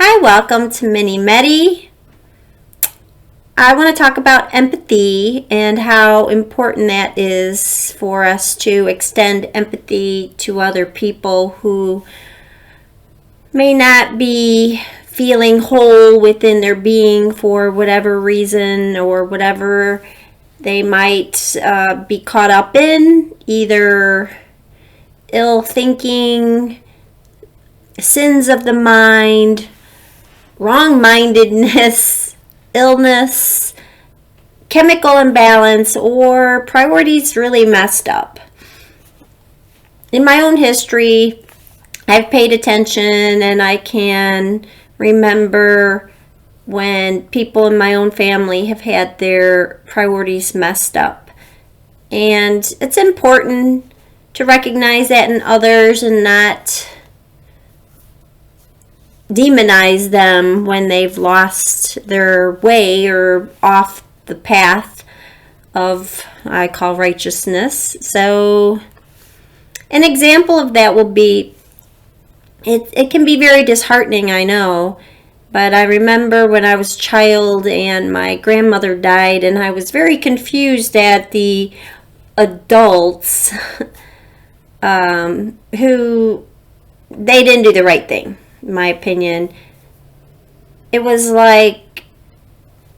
Hi, welcome to Mini Medi. I want to talk about empathy and how important that is for us to extend empathy to other people who may not be feeling whole within their being for whatever reason or whatever they might be caught up in, either ill thinking, sins of the mind, wrong-mindedness, illness, chemical imbalance, or priorities really messed up. In my own history, I've paid attention and I can remember when people in my own family have had their priorities messed up. And it's important to recognize that in others and not demonize them when they've lost their way or off the path of, I call, righteousness. So an example of that will be, it can be very disheartening, I know, but I remember when I was a child and my grandmother died and I was very confused at the adults who, they didn't do the right thing. In my opinion, it was like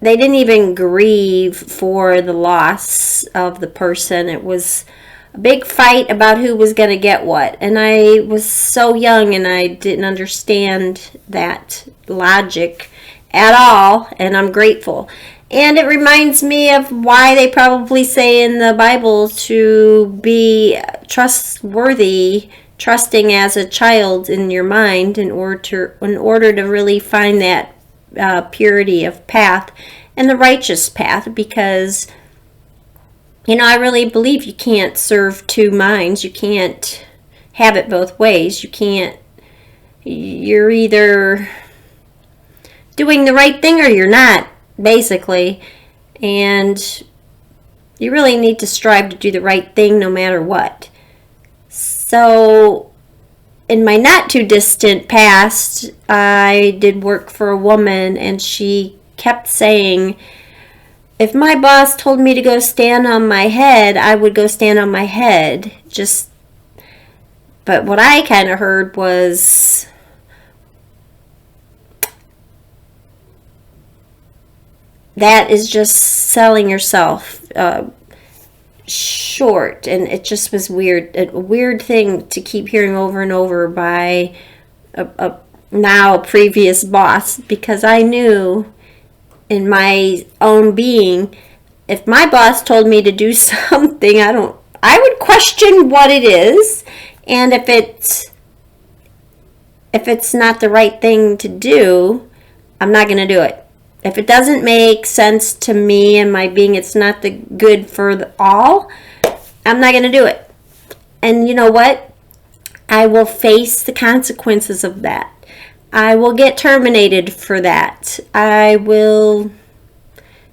they didn't even grieve for the loss of the person. It was a big fight about who was going to get what, and I was so young and I didn't understand that logic at all, and I'm grateful. And it reminds me of why they probably say in the Bible to be trustworthy, trusting as a child in your mind in order to really find that purity of path and the righteous path, because I really believe you can't serve two minds. You can't have it both ways. You're either doing the right thing or you're not, basically, and you really need to strive to do the right thing no matter what. So, in my not too distant past, I did work for a woman, and she kept saying, if my boss told me to go stand on my head, I would go stand on my head. But what I kind of heard was, that is just selling yourself short, and it just was a weird thing to keep hearing over and over by a now previous boss, because I knew in my own being, if my boss told me to do something, I would question what it is, and if it's not the right thing to do, I'm not going to do it. If it doesn't make sense to me and my being, it's not the good for all, I'm not going to do it. And you know what? I will face the consequences of that. I will get terminated for that. I will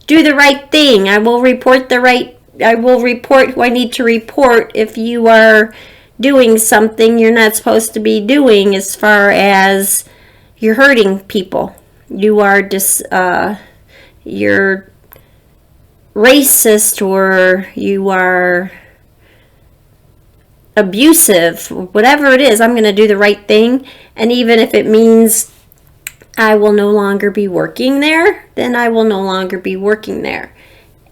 do the right thing. I will report who I need to report if you are doing something you're not supposed to be doing, as far as you're hurting people. You are you're racist, or you are abusive, whatever it is. I'm going to do the right thing, and even if it means I will no longer be working there, then I will no longer be working there.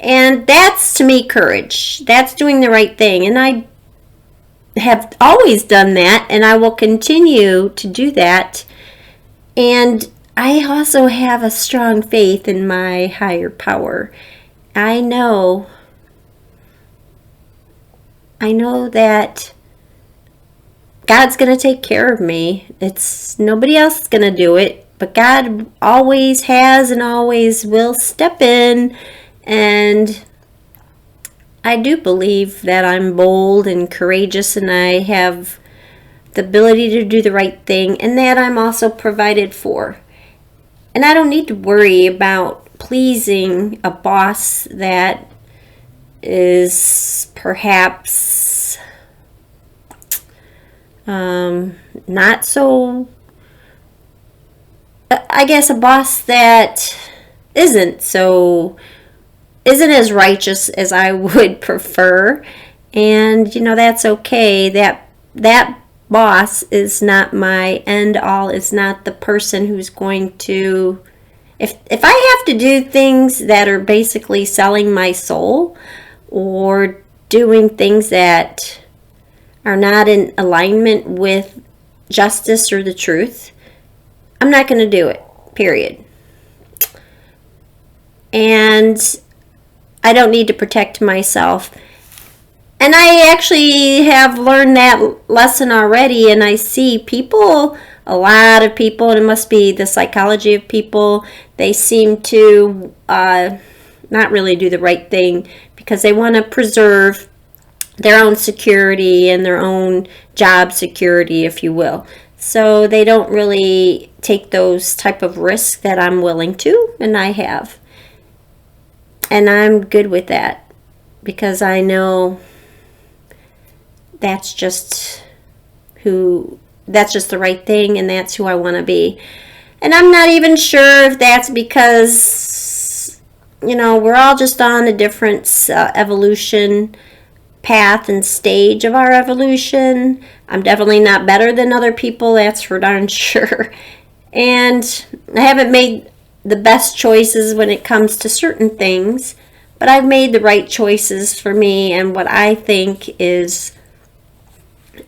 And that's, to me, courage. That's doing the right thing, and I have always done that, and I will continue to do that. And I also have a strong faith in my higher power. I know that God's going to take care of me. It's nobody else is going to do it, but God always has and always will step in. And I do believe that I'm bold and courageous, and I have the ability to do the right thing, and that I'm also provided for. And I don't need to worry about pleasing a boss that is perhaps not so I guess, a boss that isn't as righteous as I would prefer. And that's okay. That boss is not my end all. It's not the person who's going to, if I have to do things that are basically selling my soul or doing things that are not in alignment with justice or the truth, I'm not going to do it. Period. And I don't need to protect myself. And I actually have learned that lesson already, and I see people, a lot of people, and it must be the psychology of people, they seem to not really do the right thing because they want to preserve their own security and their own job security, if you will. So they don't really take those type of risks that I'm willing to, and I have. And I'm good with that because I know that's just the right thing, and that's who I want to be. And I'm not even sure if that's because we're all just on a different evolution path and stage of our evolution. I'm definitely not better than other people, that's for darn sure. And I haven't made the best choices when it comes to certain things, but I've made the right choices for me and what I think is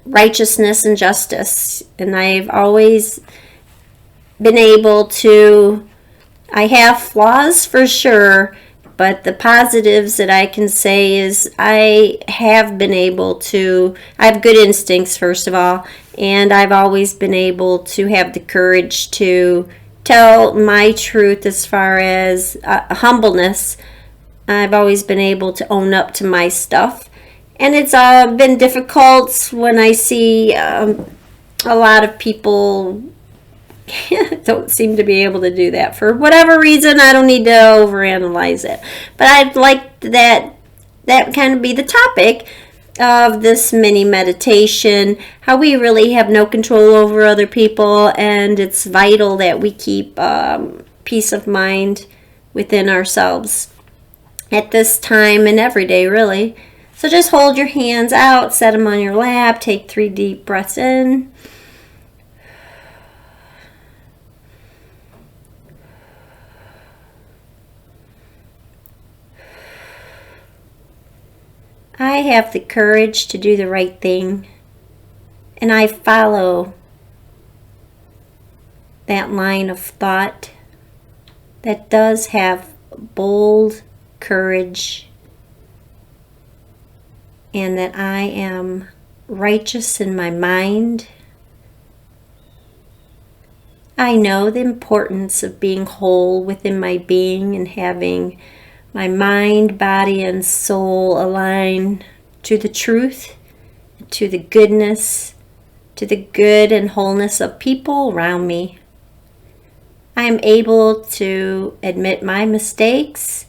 righteousness and justice. And I've always been able to, I have flaws for sure, but the positives that I can say is I have been able to, I have good instincts, first of all, and I've always been able to have the courage to tell my truth as far as humbleness. I've always been able to own up to my stuff. And it's been difficult when I see a lot of people don't seem to be able to do that for whatever reason. I don't need to overanalyze it, but I'd like that kind of be the topic of this mini meditation, how we really have no control over other people, and it's vital that we keep peace of mind within ourselves at this time and every day, really. So just hold your hands out, set them on your lap, take 3 deep breaths in. I have the courage to do the right thing, and I follow that line of thought that does have bold courage, and that I am righteous in my mind. I know the importance of being whole within my being and having my mind, body, and soul align to the truth, to the goodness, to the good and wholeness of people around me. I am able to admit my mistakes,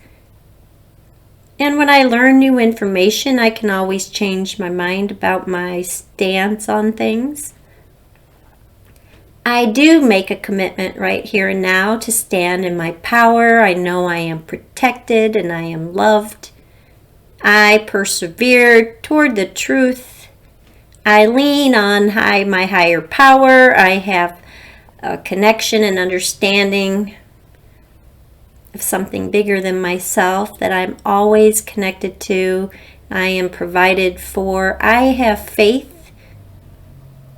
and when I learn new information, I can always change my mind about my stance on things. I do make a commitment right here and now to stand in my power. I know I am protected and I am loved. I persevere toward the truth. I lean on my higher power. I have a connection and understanding of something bigger than myself that I'm always connected to. I am provided for. I have faith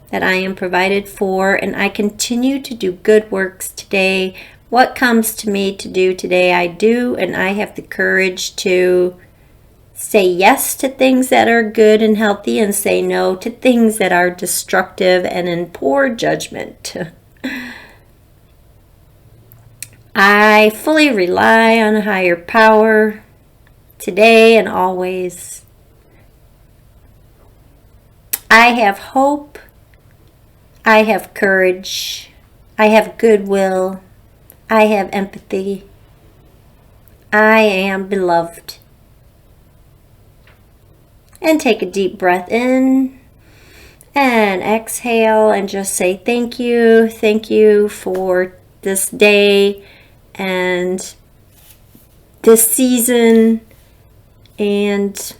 that I am provided for, and I continue to do good works today. What comes to me to do today, I do, and I have the courage to say yes to things that are good and healthy and say no to things that are destructive and in poor judgment. I fully rely on a higher power today and always. I have hope. I have courage. I have goodwill. I have empathy. I am beloved. And take a deep breath in and exhale and just say thank you. Thank you for this day and this season and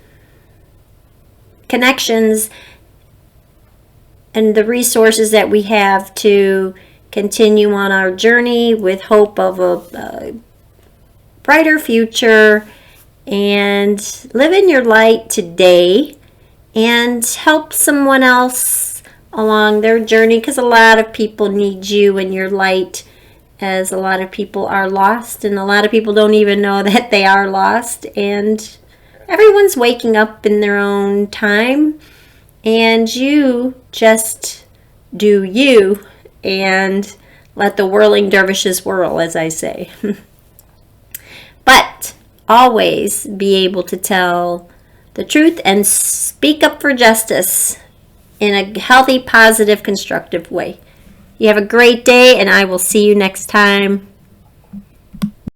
connections and the resources that we have to continue on our journey with hope of a brighter future, and live in your light today and help someone else along their journey, because a lot of people need you and your light, as a lot of people are lost and a lot of people don't even know that they are lost, and everyone's waking up in their own time, and you just do you and let the whirling dervishes whirl, as I say. But always be able to tell the truth and speak up for justice in a healthy, positive, constructive way. You have a great day, and I will see you next time.